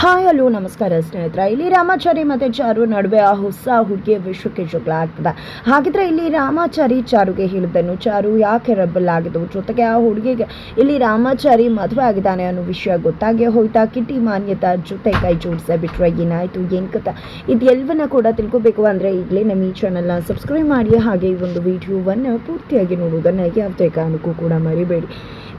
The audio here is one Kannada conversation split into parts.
ಹಾಯ್ ಹಲೋ ನಮಸ್ಕಾರ ಸ್ನೇಹಿತರೆ. ಇಲ್ಲಿ ರಾಮಾಚಾರಿ ಮತ್ತು ಚಾರು ನಡುವೆ ಆ ಹೊಸ ಹುಡುಗಿಯ ವಿಷಯಕ್ಕೆ ಜಗಳ ಆಗ್ತದೆ. ಹಾಗಿದ್ರೆ ಇಲ್ಲಿ ರಾಮಾಚಾರಿ ಚಾರುಗೆ ಹೇಳಿದ್ದನು, ಚಾರು ಯಾಕೆ ರಬ್ಬಲ್ ಆಗಿದ್ದು, ಜೊತೆಗೆ ಆ ಹುಡುಗಿಗೆ ಇಲ್ಲಿ ರಾಮಾಚಾರಿ ಮದುವೆ ಆಗಿದ್ದಾನೆ ಅನ್ನೋ ವಿಷಯ ಗೊತ್ತಾಗಿ ಹೋಯ್ತಾ, ಕಿಟಿ ಮಾನ್ಯತಾ ಜೊತೆ ಕೈ ಜೋಡಿಸೇ ಬಿಟ್ರೆ ಏನಾಯಿತು ಏನು ಕಥೆ, ಇದೆಲ್ಲವನ್ನ ಕೂಡ ತಿಳ್ಕೊಬೇಕು ಅಂದರೆ ಈಗಲೇ ನಮ್ಮ ಈ ಚಾನಲ್ನ ಸಬ್ಸ್ಕ್ರೈಬ್ ಮಾಡಿ, ಹಾಗೆ ಈ ಒಂದು ವಿಡಿಯೋವನ್ನು ಪೂರ್ತಿಯಾಗಿ ನೋಡುವುದನ್ನು ಯಾವುದೇ ಕಾರಣಕ್ಕೂ ಕೂಡ ಮರಿಬೇಡಿ.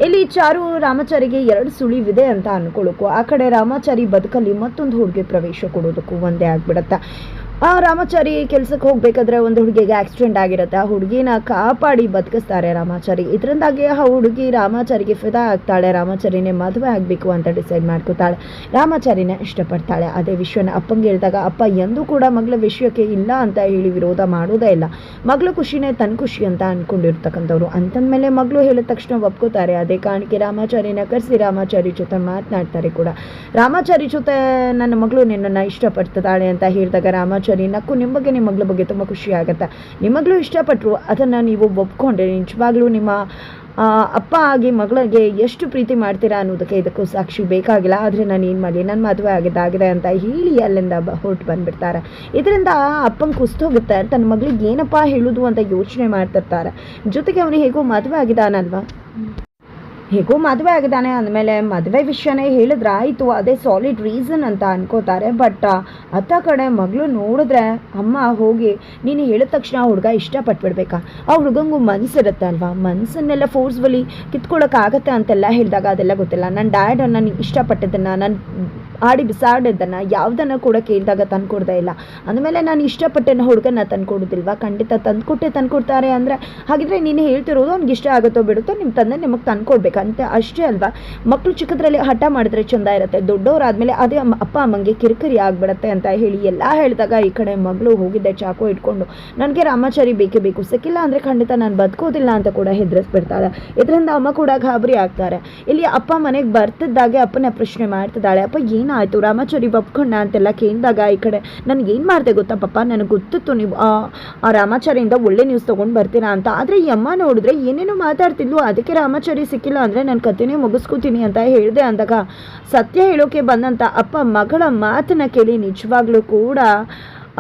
ಇಲ್ಲಿ ಚಾರು ರಾಮಾಚಾರಿಗೆ 2 ಸುಳಿವಿದೆ ಅಂತ ಅನ್ಕೊಳ್ಳೋಕ್ಕೂ, ಆ ಕಡೆ ರಾಮಾಚಾರಿ ಬದುಕಲ್ಲಿ ಮತ್ತೊಂದು ಹುಡುಗಿ ಪ್ರವೇಶ ಕೊಡೋದಕ್ಕೂ ಒಂದೇ ಆಗ್ಬಿಡತ್ತೆ. ಆ ರಾಮಾಚಾರಿ ಕೆಲಸಕ್ಕೆ ಹೋಗ್ಬೇಕಾದ್ರೆ ಒಂದು ಹುಡುಗಿಗೆ ಆಕ್ಸಿಡೆಂಟ್ ಆಗಿರುತ್ತೆ. ಆ ಹುಡುಗಿನ ಕಾಪಾಡಿ ಬದುಕಿಸ್ತಾರೆ ರಾಮಾಚಾರಿ. ಇದರಿಂದಾಗಿ ಆ ಹುಡುಗಿ ರಾಮಾಚಾರಿಗೆ ಫಿದಾ ಆಗ್ತಾಳೆ. ರಾಮಾಚಾರಿನೇ ಮದುವೆ ಆಗಬೇಕು ಅಂತ ಡಿಸೈಡ್ ಮಾಡ್ಕೋತಾಳೆ. ರಾಮಾಚಾರಿನ ಇಷ್ಟಪಡ್ತಾಳೆ. ಅದೇ ವಿಷಯನ ಅಪ್ಪಂಗೆ ಹೇಳಿದಾಗ ಅಪ್ಪ ಎಂದೂ ಕೂಡ ಮಗಳ ವಿಷಯಕ್ಕೆ ಇಲ್ಲ ಅಂತ ಹೇಳಿ ವಿರೋಧ ಮಾಡೋದೇ ಇಲ್ಲ. ಮಗಳು ಖುಷಿನೇ ತನ್ನ ಖುಷಿ ಅಂತ ಅಂದ್ಕೊಂಡಿರ್ತಕ್ಕಂಥವ್ರು. ಅಂತಂದಮೇಲೆ ಮಗಳು ಹೇಳಿದ ತಕ್ಷಣ ಒಪ್ಕೋತಾರೆ. ಅದೇ ಕಾರಣಕ್ಕೆ ರಾಮಾಚಾರಿನ ಕರೆಸಿ ರಾಮಾಚಾರಿ ಜೊತೆ ಮಾತನಾಡ್ತಾರೆ ಕೂಡ. ರಾಮಾಚಾರಿ ಜೊತೆ ನನ್ನ ಮಗಳು ನಿನ್ನನ್ನು ಇಷ್ಟಪಡ್ತಿದ್ದಾಳೆ ಅಂತ ಹೇಳಿದಾಗ ರಾಮಾಚಾರಿ ನಕ್ಕು, ನಿಮ್ಮ ಬಗ್ಗೆ ನಿಮ್ಮ ಮಗಳ ಬಗ್ಗೆ ತುಂಬ ಖುಷಿ ಆಗುತ್ತೆ, ನಿಮ್ಮಗಳು ಇಷ್ಟಪಟ್ಟರು ಅದನ್ನು ನೀವು ಒಪ್ಕೊಂಡ್ರೆ ನಿಜವಾಗ್ಲೂ ನಿಮ್ಮ ಅಪ್ಪ ಆಗಿ ಮಗಳಿಗೆ ಎಷ್ಟು ಪ್ರೀತಿ ಮಾಡ್ತೀರಾ ಅನ್ನೋದಕ್ಕೆ ಇದಕ್ಕೂ ಸಾಕ್ಷಿ ಬೇಕಾಗಿಲ್ಲ. ಆದರೆ ನಾನು ಏನು ಮಾಡಲಿ, ನನ್ನ ಮದುವೆ ಆಗಿದೆ ಅಂತ ಹೇಳಿ ಅಲ್ಲಿಂದ ಹೊರಟು ಬಂದುಬಿಡ್ತಾರೆ. ಇದರಿಂದ ಅಪ್ಪಂಗೆ ಕುಸ್ತೋಗುತ್ತೆ. ತನ್ನ ಮಗಳಿಗೆ ಏನಪ್ಪ ಹೇಳೋದು ಅಂತ ಯೋಚನೆ ಮಾಡ್ತಿರ್ತಾರೆ. ಜೊತೆಗೆ ಅವನು ಹೇಗೋ ಮದುವೆ ಆಗಿದ್ದಾನಲ್ವಾ, ಹೇಗೋ ಮದುವೆ ಆಗಿದ್ದಾನೆ ಅಂದಮೇಲೆ ಮದುವೆ ವಿಷಯನೇ ಹೇಳಿದ್ರೆ ಆಯಿತು, ಅದೇ ಸಾಲಿಡ್ ರೀಸನ್ ಅಂತ ಅನ್ಕೋತಾರೆ. ಬಟ್ ಅತ್ತ ಕಡೆ ಮಗಳು ನೋಡಿದ್ರೆ ಅಮ್ಮ ಹೋಗಿ ನೀನು ಹೇಳಿದ ತಕ್ಷಣ ಆ ಹುಡುಗ ಇಷ್ಟಪಟ್ಬಿಡ್ಬೇಕಾ, ಆ ಹುಡುಗಂಗೂ ಮನಸ್ಸಿರುತ್ತೆ ಅಲ್ವಾ, ಮನಸ್ಸನ್ನೆಲ್ಲ ಫೋರ್ಸ್ಫುಲಿ ಕಿತ್ಕೊಳ್ಳೋಕ್ಕಾಗತ್ತೆ ಅಂತೆಲ್ಲ ಹೇಳಿದಾಗ ಅದೆಲ್ಲ ಗೊತ್ತಿಲ್ಲ. ನನ್ನ ಡ್ಯಾಡ್ ನಾನು ಇಷ್ಟಪಟ್ಟಿದ್ದನ್ನು, ನಾನು ಆಡಿ ಬಿಸಾಡಿದ್ದನ್ನು ಯಾವುದನ್ನು ಕೂಡ ಕೇಳಿದಾಗ ತಂದುಕೊಡ್ದೇ ಇಲ್ಲ. ಅಂದಮೇಲೆ ನಾನು ಇಷ್ಟಪಟ್ಟೆನ ಹುಡುಗನ ತಂದುಕೊಡೋದಿಲ್ವಾ, ಖಂಡಿತ ತಂದುಕೊಡ್ತಾರೆ. ಅಂದರೆ ಹಾಗಿದ್ರೆ ನೀನು ಹೇಳ್ತಿರೋದು ಅವ್ನಿಗೆ ಇಷ್ಟ ಆಗುತ್ತೋ ಬಿಡುತ್ತೋ, ನಿಮ್ಮ ತಂದೆ ನಿಮಗೆ ತಂದುಕೊಡ್ಬೇಕಂತ ಅಷ್ಟೇ ಅಲ್ವಾ. ಮಕ್ಕಳು ಚಿಕ್ಕದ್ರಲ್ಲಿ ಹಠ ಮಾಡಿದ್ರೆ ಚೆಂದ ಇರುತ್ತೆ, ದೊಡ್ಡವರಾದಮೇಲೆ ಅದೇ ಅಪ್ಪ ಅಮ್ಮಂಗೆ ಕಿರಿಕಿರಿ ಆಗಿಬಿಡತ್ತೆ ಅಂತ ಹೇಳಿ ಎಲ್ಲ ಹೇಳಿದಾಗ ಈ ಕಡೆ ಮಗಳು ಹೋಗಿದ್ದೆ ಚಾಕು ಇಟ್ಕೊಂಡು, ನನಗೆ ರಾಮಾಚಾರಿ ಬೇಕೇ ಬೇಕು, ಸಿಕ್ಕಿಲ್ಲ ಅಂದರೆ ಖಂಡಿತ ನಾನು ಬದುಕೋದಿಲ್ಲ ಅಂತ ಕೂಡ ಹೆದರಿಸ್ಬಿಡ್ತಾಳೆ. ಇದರಿಂದ ಅಮ್ಮ ಕೂಡ ಗಾಬರಿ ಆಗ್ತಾರೆ. ಇಲ್ಲಿ ಅಪ್ಪ ಮನೆಗೆ ಬರ್ತಿದ್ದಾಗೆ ಅಪ್ಪನ ಪ್ರಶ್ನೆ ಮಾಡ್ತಿದ್ದಾಳೆ, ಅಪ್ಪ ಏನಾಯಿತು ರಾಮಾಚಾರಿ ಒಪ್ಕೊಂಡ ಅಂತೆಲ್ಲ ಕೇಳಿದಾಗ ಈ ಕಡೆ ನನಗೇನು ಮಾಡಿದೆ ಗೊತ್ತಾ ಪಪ್ಪ, ನನಗೆ ಗೊತ್ತಿತ್ತು ನೀವು ಆ ರಾಮಾಚಾರಿಯಿಂದ ಒಳ್ಳೆ ನ್ಯೂಸ್ ತೊಗೊಂಡು ಬರ್ತೀರಾ ಅಂತ. ಆದರೆ ಈ ಅಮ್ಮ ನೋಡಿದ್ರೆ ಏನೇನೋ ಮಾತಾಡ್ತಿದ್ಲು, ಅದಕ್ಕೆ ರಾಮಾಚಾರಿ ಸಿಕ್ಕಿಲ್ಲ ಅಂದರೆ ನಾನು ಕಥೆನೇ ಮುಗಿಸ್ಕೋತೀನಿ ಅಂತ ಹೇಳಿದೆ ಅಂದಾಗ ಸತ್ಯ ಹೇಳೋಕೆ ಬಂದಂಥ ಅಪ್ಪ ಮಗಳ ಮಾತನ್ನ ಕೇಳಿ ನಿಜವಾಗ್ಲೂ ಕೂಡ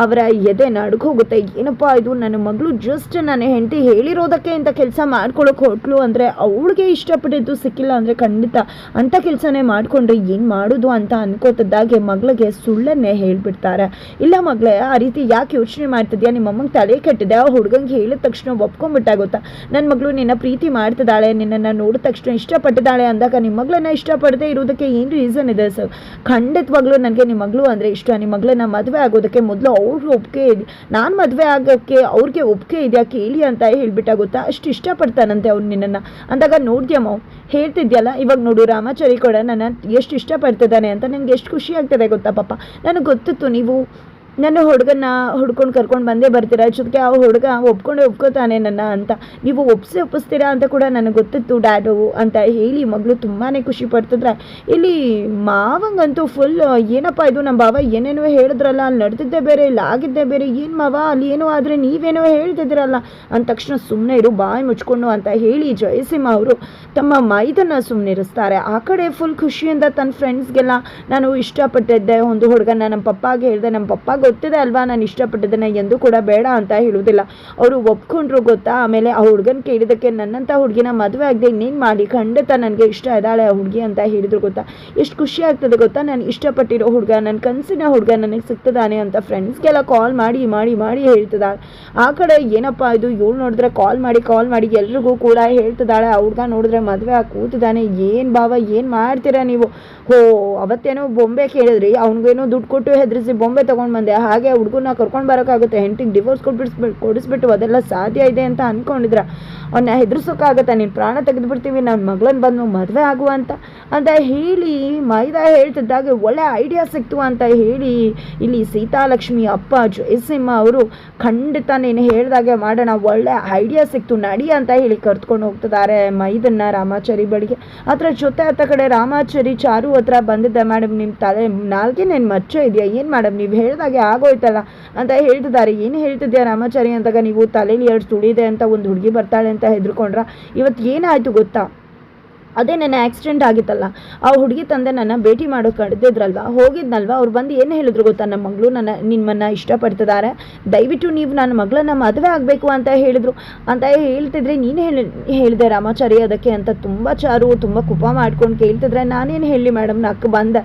ಅವರ ಎದೆ ನಡ್ಕೋಗುತ್ತೆ. ಏನಪ್ಪ ಇದು, ನನ್ನ ಮಗಳು ಜಸ್ಟ್ ನನ್ನ ಹೆಂಡತಿ ಹೇಳಿರೋದಕ್ಕೆ ಇಂಥ ಕೆಲಸ ಮಾಡ್ಕೊಳಕ್ಕೆ ಹೊಟ್ಲು ಅಂದರೆ, ಅವಳಿಗೆ ಇಷ್ಟಪಟ್ಟಿದ್ದು ಸಿಕ್ಕಿಲ್ಲ ಅಂದರೆ ಖಂಡಿತ ಅಂಥ ಕೆಲಸನೇ ಮಾಡಿಕೊಂಡ್ರೆ ಏನು ಮಾಡೋದು ಅಂತ ಅನ್ಕೋತಿದ್ದಾಗೆ ಮಗಳಿಗೆ ಸುಳ್ಳನ್ನೇ ಹೇಳಿಬಿಡ್ತಾರೆ. ಇಲ್ಲ ಮಗಳೇ, ಆ ರೀತಿ ಯಾಕೆ ಯೋಚನೆ ಮಾಡ್ತಿದ್ಯಾ, ನಿಮ್ಮ ಅಮ್ಮಂಗೆ ತಲೆ ಕೆಟ್ಟಿದೆ, ಆ ಹುಡುಗಂಗೆ ಹೇಳಿದ ತಕ್ಷಣ ಒಪ್ಕೊಂಡ್ಬಿಟ್ಟಾಗುತ್ತಾ, ನನ್ನ ಮಗಳು ನಿನ್ನ ಪ್ರೀತಿ ಮಾಡ್ತಿದ್ದಾಳೆ, ನಿನ್ನನ್ನು ನೋಡಿದ ತಕ್ಷಣ ಇಷ್ಟಪಟ್ಟಿದ್ದಾಳೆ ಅಂದಾಗ ನಿಮ್ಮ ಮಗಳನ್ನ ಇಷ್ಟಪಡದೆ ಇರೋದಕ್ಕೆ ಏನು ರೀಸನ್ ಇದೆ ಸರ್. ಖಂಡಿತವಾಗ್ಲೂ ನನಗೆ ನಿಮ್ಮ ಮಗಳು ಅಂದರೆ ಇಷ್ಟ, ನಿಮ್ಮ ಮಗಳನ್ನ ಮದುವೆ ಆಗೋದಕ್ಕೆ ಮೊದಲು ಅವ್ರಿಗೆ ಒಪ್ಪಿಗೆ ಇದೆ, ನಾನು ಮದುವೆ ಆಗೋಕ್ಕೆ ಅವ್ರಿಗೆ ಒಪ್ಪಿಗೆ ಇದೆಯಾ ಕೇಳಿ ಅಂತ ಹೇಳ್ಬಿಟ್ಟಾಗುತ್ತಾ, ಅಷ್ಟು ಇಷ್ಟಪಡ್ತಾನಂತೆ ಅವ್ನು ನಿನ್ನನ್ನು ಅಂದಾಗ ನೋಡ್ದ್ಯಮ್ಮ ಹೇಳ್ತಿದ್ಯಲ್ಲ, ಇವಾಗ ನೋಡು ರಾಮಾಚಾರಿ ಕೂಡ ನನ್ನ ಎಷ್ಟು ಇಷ್ಟಪಡ್ತಿದ್ದಾನೆ ಅಂತ ನನಗೆ ಎಷ್ಟು ಖುಷಿ ಆಗ್ತದೆ ಗೊತ್ತಾ ಪಾಪ. ನನಗೆ ಗೊತ್ತಿತ್ತು ನೀವು ನನ್ನ ಹುಡುಗನ್ನ ಹುಡ್ಕೊಂಡು ಕರ್ಕೊಂಡು ಬಂದೇ ಬರ್ತೀರಾ, ಜೊತೆಗೆ ಆ ಹುಡುಗ ಒಪ್ಕೋತಾನೆ ನನ್ನ ಅಂತ, ನೀವು ಒಪ್ಪಿಸ್ತೀರಾ ಅಂತ ಕೂಡ ನನಗೆ ಗೊತ್ತಿತ್ತು ಡ್ಯಾಡು ಅಂತ ಹೇಳಿ ಮಗಳು ತುಂಬಾ ಖುಷಿ ಪಡ್ತಿದ್ರೆ, ಇಲ್ಲಿ ಮಾವಂಗಂತೂ ಫುಲ್ ಏನಪ್ಪ ಇದು, ನಮ್ಮ ಬಾವ ಏನೇನೋ ಹೇಳಿದ್ರಲ್ಲ, ಅಲ್ಲಿ ನಡೆದಿದ್ದೇ ಬೇರೆ, ಇಲ್ಲಿ ಆಗಿದ್ದೇ ಬೇರೆ, ಏನು ಮಾವ ಅಲ್ಲಿ ಏನೋ ಆದರೆ ನೀವೇನೋ ಹೇಳ್ತಿದ್ದೀರಲ್ಲ ಅಂದ ತಕ್ಷಣ ಸುಮ್ಮನೆ ಇರು ಬಾಯಿ ಮುಚ್ಕೊಂಡು ಅಂತ ಹೇಳಿ ಜಯಸಿಂಹ ಅವರು ತಮ್ಮ ಮೈದನ್ನು ಸುಮ್ಮನಿರಿಸ್ತಾರೆ. ಆ ಕಡೆ ಫುಲ್ ಖುಷಿಯಿಂದ ತನ್ನ ಫ್ರೆಂಡ್ಸ್ಗೆಲ್ಲ ನಾನು ಇಷ್ಟಪಟ್ಟಿದ್ದೆ ಒಂದು ಹುಡುಗನ, ನಮ್ಮ ಪಪ್ಪಾಗೆ ಹೇಳಿದೆ, ನಮ್ಮ ಪಪ್ಪ ಗೊತ್ತಿದೆ ಅಲ್ವಾ ನಾನು ಇಷ್ಟಪಟ್ಟಿದ್ದನ್ನು ಎಂದೂ ಕೂಡ ಬೇಡ ಅಂತ ಹೇಳೋದಿಲ್ಲ, ಅವರು ಒಪ್ಕೊಂಡ್ರು ಗೊತ್ತಾ. ಆಮೇಲೆ ಆ ಹುಡುಗನ ಕೇಳಿದಕ್ಕೆ ನನ್ನಂಥ ಹುಡುಗಿನ ಮದುವೆ ಆಗದೆ ಇನ್ನೇನು ಮಾಡಿ, ಖಂಡಿತ ನನಗೆ ಇಷ್ಟ ಇದ್ದಾಳೆ ಆ ಹುಡುಗಿ ಅಂತ ಹೇಳಿದ್ರು ಗೊತ್ತಾ. ಎಷ್ಟು ಖುಷಿ ಆಗ್ತದೆ ಗೊತ್ತಾ, ನಾನು ಇಷ್ಟಪಟ್ಟಿರೋ ಹುಡುಗ, ನನ್ನ ಕನಸಿನ ಹುಡುಗ ನನಗೆ ಸಿಗ್ತದಾನೆ ಅಂತ ಫ್ರೆಂಡ್ಸ್ಗೆಲ್ಲ ಕಾಲ್ ಮಾಡಿ ಮಾಡಿ ಮಾಡಿ ಹೇಳ್ತಿದ್ದಾಳೆ. ಆ ಕಡೆ ಏನಪ್ಪ ಇದು, ಇವಳು ನೋಡಿದ್ರೆ ಕಾಲ್ ಮಾಡಿ ಎಲ್ರಿಗೂ ಕೂಡ ಹೇಳ್ತಿದ್ದಾಳೆ, ಆ ಹುಡುಗ ನೋಡಿದ್ರೆ ಮದುವೆ ಆಗಿ ಕೂತಿದ್ದಾನೆ, ಏನು ಬಾವ ಏನು ಮಾಡ್ತೀರಾ ನೀವು, ಅವತ್ತೇನೋ ಬೊಂಬೆ ಕೇಳಿದ್ರಿ, ಅವ್ನಿಗೇನೋ ದುಡ್ಡು ಕೊಟ್ಟು ಹೆದರಿಸಿ ಬೊಂಬೆ ತೊಗೊಂಡು ಬಂದೆ, ಹಾಗೆ ಹುಡುಗನ ಕರ್ಕೊಂಡು ಬರೋಕ್ಕಾಗುತ್ತೆ, ಹೆಂಡತಿಗೆ ಡಿವೋರ್ಸ್ ಕೊಡಿಸ್ಬಿಟ್ಟು ಅದೆಲ್ಲ ಸಾಧ್ಯ ಇದೆ ಅಂತ ಅಂದ್ಕೊಂಡಿದ್ರ, ಅವನ್ನ ಹೆದರ್ಸೋಕ್ಕಾಗತ್ತೆ, ನೀನು ಪ್ರಾಣ ತೆಗೆದುಬಿಡ್ತೀವಿ, ನನ್ನ ಮಗಳನ್ನ ಬಂದು ಮದುವೆ ಆಗುವ ಅಂತ ಹೇಳಿ ಮೈದಾ ಹೇಳ್ತಿದ್ದಾಗ ಒಳ್ಳೆ ಐಡಿಯಾ ಸಿಕ್ತು ಅಂತ ಹೇಳಿ ಇಲ್ಲಿ ಸೀತಾಲಕ್ಷ್ಮಿ ಅಪ್ಪ ಜಯಸಿಂಹ ಅವರು ಖಂಡಿತ ನೀನು ಹೇಳ್ದಾಗೆ ಮಾಡೋಣ, ಒಳ್ಳೆ ಐಡಿಯಾ ಸಿಕ್ತು ನಡಿ ಅಂತ ಹೇಳಿ ಕರ್ತ್ಕೊಂಡು ಹೋಗ್ತಿದ್ದಾರೆ ಮೈದನ್ನ ರಾಮಾಚಾರಿ ಬಳಿಗೆ. ಅದರ ಜೊತೆ ಅತ್ತ ಕಡೆ ರಾಮಾಚಾರಿ ಚಾರು ಹತ್ರ ಬಂದಿದ್ದೆ, ಮೇಡಮ್ ನಿಮ್ಮ ತಲೆ ನಾಲ್ಗೆ ನನ್ನ ಮಚ್ಚೆ ಇದೆಯಾ, ಏನು ಮೇಡಮ್ ನೀವು ಹೇಳ್ದಾಗೆ ಆಗೋಯ್ತಲ್ಲ ಅಂತ ಹೇಳ್ತಿದ್ದಾರೆ. ಏನು ಹೇಳ್ತಿದ್ಯಾ ರಾಮಾಚಾರಿ ಅಂದಾಗ, ನೀವು ತಲೆಯಲ್ಲಿ 2 ಸುಳಿದೆ ಅಂತ ಒಂದು ಹುಡುಗಿ ಬರ್ತಾಳೆ ಅಂತ ಹೆದರ್ಕೊಂಡ್ರ, ಇವತ್ತು ಏನಾಯಿತು ಗೊತ್ತಾ, ಅದೇ ನನ್ನ ಆಕ್ಸಿಡೆಂಟ್ ಆಗಿತ್ತಲ್ಲ, ಆ ಹುಡುಗಿ ತಂದೆ ನನ್ನ ಭೇಟಿ ಮಾಡೋಕೆ ಕರೆದಿದ್ರಲ್ವ, ಹೋಗಿದ್ನಲ್ವ, ಅವ್ರು ಬಂದು ಏನು ಹೇಳಿದ್ರು ಗೊತ್ತಾ, ನಮ್ಮ ಮಗಳು ನಿಮ್ಮನ್ನು ಇಷ್ಟಪಡ್ತಿದ್ದಾರೆ, ದಯವಿಟ್ಟು ನೀವು ನನ್ನ ಮಗಳನ್ನ ಮದುವೆ ಆಗಬೇಕು ಅಂತ ಹೇಳಿದರು ಅಂತ ಹೇಳ್ತಿದ್ರೆ, ನೀನು ಹೇಳಿದೆ ರಾಮಾಚಾರಿ ಅದಕ್ಕೆ ಅಂತ ಚಾರು ತುಂಬ ಕೋಪ ಮಾಡ್ಕೊಂಡು ಕೇಳ್ತಿದ್ರೆ, ನಾನೇನು ಹೇಳಿ ಮೇಡಮ್ ನಕ್ಕು ಬಂದೆ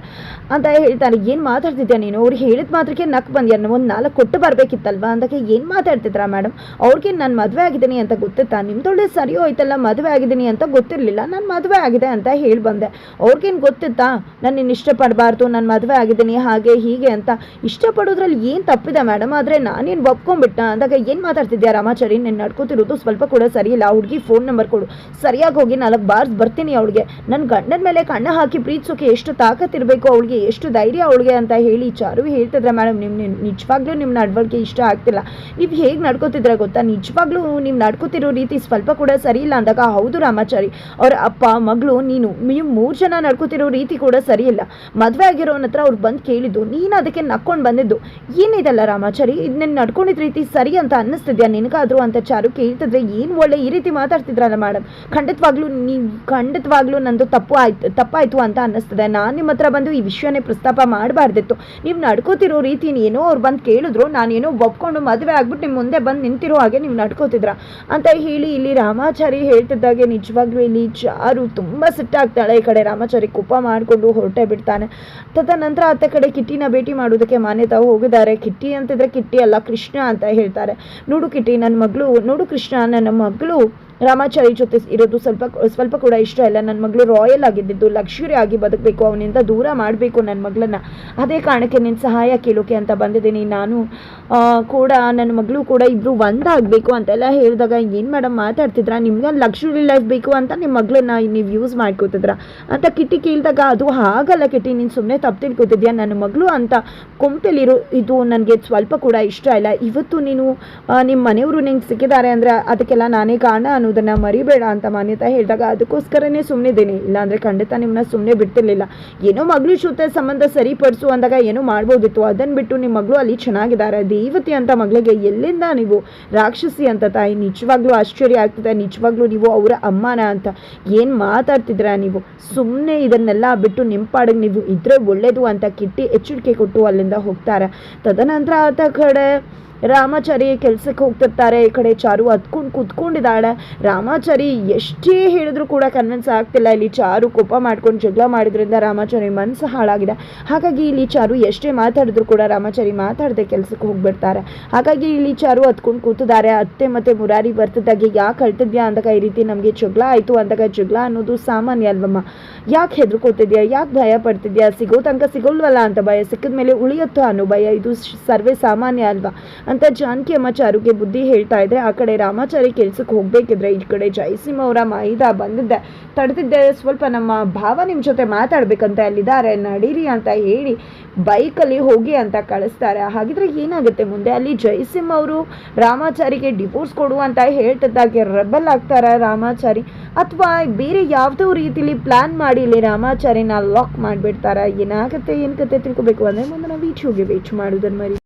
ಅಂತ ಹೇಳ್ತಾರೆ. ಏನು ಮಾತಾಡ್ತಿದ್ಯಾ ನೀನು, ಅವ್ರಿಗೆ ಹೇಳಿದ ಮಾತ್ರಕ್ಕೆ ನಕ್ಕು ಬಂದ್ಯಾ, ಒಂದು 4 ಕೊಟ್ಟು ಬರಬೇಕಿತ್ತಲ್ವ ಅಂದಕ್ಕೆ ಏನು ಮಾತಾಡ್ತಿದ್ರಾ ಮೇಡಮ್, ಅವ್ರಿಗೆ ನಾನು ಮದುವೆ ಆಗಿದ್ದೀನಿ ಅಂತ ಗೊತ್ತಿತ್ತಾ, ನಿಮ್ದೊಳ್ಳೆ ಸರಿ ಹೋಯ್ತಲ್ಲ, ಮದುವೆ ಆಗಿದ್ದೀನಿ ಅಂತ ಗೊತ್ತಿರಲಿಲ್ಲ, ನಾನು ಮದುವೆ ಆಗಿದೆ ಅಂತ ಹೇಳಿ ಬಂದೆ, ಅವ್ರಿಗೇನು ಗೊತ್ತಿತ್ತಾ ನಾನು ನಿನ್ನ ಇಷ್ಟಪಡಬಾರ್ದು, ನಾನು ಮದುವೆ ಆಗಿದ್ದೀನಿ ಹಾಗೆ ಹೀಗೆ ಅಂತ. ಇಷ್ಟಪಡೋದ್ರಲ್ಲಿ ಏನು ತಪ್ಪಿದೆ ಮೇಡಮ್, ಆದರೆ ನಾನೇನು ಒಪ್ಕೊಂಡ್ಬಿಟ್ಟ ಅಂದಾಗ ಏನು ಮಾತಾಡ್ತಿದ್ಯಾ ರಾಮಾಚಾರಿ, ನೀನು ನಡ್ಕೋತಿರೋದು ಸ್ವಲ್ಪ ಕೂಡ ಸರಿ ಇಲ್ಲ, ಹುಡುಗಿ ಫೋನ್ ನಂಬರ್ ಕೊಡು, ಸರಿಯಾಗಿ ಹೋಗಿ 4 ಬಾರ್ಸ್ ಬರ್ತೀನಿ ಅವಳಿಗೆ, ನನ್ನ ಗಂಡನ ಮೇಲೆ ಕಣ್ಣ ಹಾಕಿ ಪ್ರೀತಿಸೋಕೆ ಎಷ್ಟು ತಾಕತ್ತಿರಬೇಕು ಅವಳಿಗೆ, ಎಷ್ಟು ಧೈರ್ಯ ಅವಳಿಗೆ ಅಂತ ಹೇಳಿ ಚಾರು ಹೇಳ್ತಿದ್ರೆ, ಮೇಡಮ್ ನಿಜವಾಗ್ಲೂ ನಿಮ್ಮ ನಡವಳಿಕೆ ಇಷ್ಟ ಆಗ್ತಿಲ್ಲ, ನೀವು ಹೇಗೆ ನಡ್ಕೋತಿದ್ರೆ ಗೊತ್ತಾ, ನಿಜವಾಗ್ಲೂ ನೀವು ನಡ್ಕೋತಿರೋ ರೀತಿ ಸ್ವಲ್ಪ ಕೂಡ ಸರಿ ಇಲ್ಲ ಅಂದಾಗ, ಹೌದು ರಾಮಾಚಾರಿ, ಅವ್ರ ಅಪ್ಪ ಮಗಳು ನೀವು 3 ಜನ ನಡ್ಕೋತಿರೋ ರೀತಿ ಕೂಡ ಸರಿ ಇಲ್ಲ, ಮದುವೆ ಆಗಿರೋನ ಹತ್ರ ಅವ್ರು ಬಂದು ಕೇಳಿದ್ದು, ನೀನು ಅದಕ್ಕೆ ನಕ್ಕೊಂಡು ಬಂದಿದ್ದು, ಏನಿದೆಲ್ಲ ರಾಮಾಚಾರಿ, ಇದನ್ನ ನಡ್ಕೊಂಡಿದ್ದ ರೀತಿ ಸರಿ ಅಂತ ಅನ್ನಿಸ್ತಿದ್ಯಾ ನಿನಗಾದ್ರು ಅಂತ ಚಾರು ಕೇಳ್ತಿದ್ರೆ, ಏನು ಒಳ್ಳೆ ಈ ರೀತಿ ಮಾತಾಡ್ತಿದ್ರಲ್ಲ ಮೇಡಮ್, ಖಂಡಿತವಾಗ್ಲೂ ನಂದು ತಪ್ಪಾಯಿತು ಅಂತ ಅನ್ನಿಸ್ತದೆ, ನಾನು ನಿಮ್ಮ ಹತ್ರ ಬಂದು ಈ ವಿಷಯನೇ ಪ್ರಸ್ತಾಪ ಮಾಡಬಾರ್ದಿತ್ತು, ನೀವು ನಡ್ಕೋತಿರೋ ರೀತಿ ಏನೋ ಅವ್ರು ಬಂದು ಕೇಳಿದ್ರು, ನಾನೇನೋ ಒಪ್ಕೊಂಡು ಮದುವೆ ಆಗ್ಬಿಟ್ಟು ನಿಮ್ಮ ಮುಂದೆ ಬಂದು ನಿಂತಿರೋ ಹಾಗೆ ನೀವು ನಡ್ಕೋತಿದ್ರ ಅಂತ ಹೇಳಿ ಇಲ್ಲಿ ರಾಮಾಚಾರಿ ಹೇಳ್ತಿದ್ದಾಗೆ ನಿಜವಾಗ್ಲೂ ಇಲ್ಲಿ ಚಾರು ತುಂಬ ಸಿಟ್ಟಾಗ್ತಾಳೆ. ಈ ಕಡೆ ರಾಮಾಚಾರಿ ಕೋಪ ಮಾಡಿಕೊಂಡು ಹೊರಟೇ ಬಿಡ್ತಾನೆ. ತದನಂತರ ಅತ್ತ ಕಡೆ ಕಿಟ್ಟಿನ ಭೇಟಿ ಮಾಡೋದಕ್ಕೆ ಮಾನ್ಯತಾ ಹೋಗಿದ್ದಾರೆ. ಕಿಟ್ಟಿ ಅಂತಿದ್ರೆ ಕಿಟ್ಟಿ ಅಲ್ಲ, ಕೃಷ್ಣ ಅಂತ ಹೇಳ್ತಾರೆ. ನೋಡು ಕಿಟ್ಟಿ, ನೋಡು ಕೃಷ್ಣ, ನನ್ನ ಮಗಳು ರಾಮಾಚಾರಿ ಜೊತೆ ಇರೋದು ಸ್ವಲ್ಪ ಕೂಡ ಇಷ್ಟ ಇಲ್ಲ, ನನ್ನ ಮಗಳು ರಾಯಲ್ ಆಗಿದ್ದು ಲಕ್ಸುರಿ ಆಗಿ ಬದುಕಬೇಕು, ಅವನಿಂದ ದೂರ ಮಾಡಬೇಕು ನನ್ನ ಮಗಳನ್ನ, ಅದೇ ಕಾರಣಕ್ಕೆ ನಿನ್ನ ಸಹಾಯ ಕೇಳೋಕೆ ಅಂತ ಬಂದಿದ್ದೀನಿ, ನಾನು ಕೂಡ ನನ್ನ ಮಗಳು ಕೂಡ ಇಬ್ಬರು ಒಂದಾಗಬೇಕು ಅಂತೆಲ್ಲ ಹೇಳಿದಾಗ, ಏನು ಮೇಡಮ್ ಮಾತಾಡ್ತಿದ್ರ, ನಿಮ್ಗೆ ಲಕ್ಸುರಿ ಲೈಫ್ ಬೇಕು ಅಂತ ನಿಮ್ಮ ಮಗಳನ್ನ ನೀವು ಯೂಸ್ ಮಾಡ್ಕೋತಿದ್ರ ಅಂತ ಕಿಟ್ಟಿ ಕೇಳಿದಾಗ, ಅದು ಹಾಗಲ್ಲ ಕಿಟ್ಟಿ, ನೀನು ಸುಮ್ಮನೆ ತಪ್ಪು ತಿಳ್ಕೊತಿದ್ಯಾ, ನನ್ನ ಮಗಳು ಅಂತ ಕೊಂಪೆಲಿರೋ ಇದು ನನಗೆ ಸ್ವಲ್ಪ ಕೂಡ ಇಷ್ಟ ಇಲ್ಲ, ಇವತ್ತು ನೀನು ನಿಮ್ಮ ಮನೆಯವರು ನಿಂಗೆ ಸಿಕ್ಕಿದ್ದಾರೆ ಅಂದರೆ ಅದಕ್ಕೆಲ್ಲ ನಾನೇ ಕಾರಣ ಅನ್ನೋದನ್ನು ಮರಿಬೇಡ ಅಂತ ಮಾನ್ಯತಾ ಹೇಳಿದಾಗ, ಅದಕ್ಕೋಸ್ಕರನೇ ಸುಮ್ಮನಿದ್ದೀನಿ, ಇಲ್ಲಾಂದರೆ ಖಂಡಿತ ನಿಮ್ಮನ್ನ ಸುಮ್ಮನೆ ಬಿಡ್ತಿರ್ಲಿಲ್ಲ, ಏನೋ ಮಗಳು ಜೊತೆ ಸಂಬಂಧ ಸರಿಪಡಿಸು ಅಂದಾಗ ಏನೋ ಮಾಡ್ಬೋದಿತ್ತು, ಅದನ್ನು ಬಿಟ್ಟು ನಿಮ್ಮ ಮಗಳು ಅಲ್ಲಿ ಚೆನ್ನಾಗಿದ್ದಾರೆ, ದೇವತೆ ಅಂತ ಮಗಳಿಗೆ ಎಲ್ಲಿಂದ ನೀವು ರಾಕ್ಷಸಿ ಅಂತ ತಾಯಿ, ನಿಜವಾಗ್ಲೂ ಆಶ್ಚರ್ಯ ಆಗ್ತದೆ, ನಿಜವಾಗ್ಲೂ ನೀವು ಅವರ ಅಮ್ಮನ ಅಂತ ಏನು ಮಾತಾಡ್ತಿದ್ರ ನೀವು, ಸುಮ್ಮನೆ ಇದನ್ನೆಲ್ಲ ಬಿಟ್ಟು ನಿಂಪಾಡಿಗೆ ನೀವು ಇದ್ರೆ ಒಳ್ಳೇದು ಅಂತ ಕಿಟ್ಟಿ ಎಚ್ಚರಿಕೆ ಕೊಟ್ಟು ಅಲ್ಲಿಂದ ಹೋಗ್ತಾರೆ. ತದನಂತರ ಆತ ಕಡೆ ರಾಮಾಚಾರಿ ಕೆಲಸಕ್ಕೆ ಹೋಗ್ತಿರ್ತಾರೆ. ಈ ಕಡೆ ಚಾರು ಹತ್ಕೊಂಡು ಕೂತ್ಕೊಂಡಿದ್ದಾಳೆ. ರಾಮಾಚಾರಿ ಎಷ್ಟೇ ಹೇಳಿದ್ರು ಕೂಡ ಕನ್ವಿನ್ಸ್ ಆಗ್ತಿಲ್ಲ. ಇಲ್ಲಿ ಚಾರು ಕೋಪ ಮಾಡ್ಕೊಂಡು ಜಗಳ ಮಾಡಿದ್ರಿಂದ ರಾಮಾಚಾರಿ ಮನಸ್ಸು ಹಾಳಾಗಿದೆ. ಹಾಗಾಗಿ ಇಲ್ಲಿ ಚಾರು ಎಷ್ಟೇ ಮಾತಾಡಿದ್ರು ಕೂಡ ರಾಮಾಚಾರಿ ಮಾತಾಡದೆ ಕೆಲಸಕ್ಕೆ ಹೋಗ್ಬಿಡ್ತಾರೆ. ಹಾಗಾಗಿ ಇಲ್ಲಿ ಚಾರು ಹತ್ಕೊಂಡು ಕೂತಿದ್ದಾರೆ. ಅತ್ತೆ ಮತ್ತು ಮುರಾರಿ ಬರ್ತಿದ್ದಾಗೆ, ಯಾಕೆ ಅಳ್ತಿದ್ಯಾ ಅಂದಾಗ, ಈ ರೀತಿ ನಮಗೆ ಜಗಳ ಆಯಿತು ಅಂದಾಗ, ಜಗಳ ಅನ್ನೋದು ಸಾಮಾನ್ಯ ಅಲ್ವಮ್ಮ, ಯಾಕೆ ಹೆದರ್ಕೋತಿದ್ಯಾ, ಯಾಕೆ ಭಯ ಪಡ್ತಿದ್ಯಾ, ಸಿಗೋ ತನಕ ಸಿಗೋಲ್ವಲ್ಲ ಅಂತ ಭಯ, ಸಿಕ್ಕಿದ ಮೇಲೆ ಉಳಿಯುತ್ತೋ ಅನ್ನೋ ಭಯ, ಇದು ಸರ್ವೇ ಸಾಮಾನ್ಯ ಅಲ್ವಾ ಅಂತ ಜಾನಕಿ ಅಮ್ಮ ಚಾರುಗೆ ಬುದ್ಧಿ ಹೇಳ್ತಾ ಇದ್ರೆ, ಆ ಕಡೆ ರಾಮಾಚಾರಿ ಕೆಲ್ಸಕ್ಕೆ ಹೋಗ್ಬೇಕಿದ್ರೆ ಈ ಕಡೆ ಜಯಸಿಂಹ ಅವರ ಮೈದಾ ಬಂದಿದ್ದೆ, ತಡೆದಿದ್ದೆ, ಸ್ವಲ್ಪ ನಮ್ಮ ಭಾವ ನಿಮ್ಮ ಜೊತೆ ಮಾತಾಡ್ಬೇಕಂತ ಅಲ್ಲಿದ್ದಾರೆ, ನಡೀರಿ ಅಂತ ಹೇಳಿ ಬೈಕಲ್ಲಿ ಹೋಗಿ ಅಂತ ಕಳಿಸ್ತಾರೆ. ಹಾಗಿದ್ರೆ ಏನಾಗುತ್ತೆ ಮುಂದೆ, ಅಲ್ಲಿ ಜಯಸಿಂಹ ಅವರು ರಾಮಾಚಾರಿಗೆ ಡಿವೋರ್ಸ್ ಕೊಡು ಅಂತ ಹೇಳ್ತಿದ್ದಾಗೆ ರೆಬಲ್ ಆಗ್ತಾರ ರಾಮಾಚಾರಿ, ಅಥವಾ ಬೇರೆ ಯಾವುದೋ ರೀತಿಲಿ ಪ್ಲಾನ್ ಮಾಡಿ ಇಲ್ಲಿ ರಾಮಾಚಾರಿನ ಲಾಕ್ ಮಾಡಿಬಿಡ್ತಾರ, ಏನಾಗುತ್ತೆ ಏನು ಕತೆ ತಿಳ್ಕೊಬೇಕು ಅಂದರೆ ಮುಂದೆ ನಾವು ವೀಡಿಯೋಗೆ ವೇಟ್ ಮಾಡೋದನ್ನ ಮರಿ.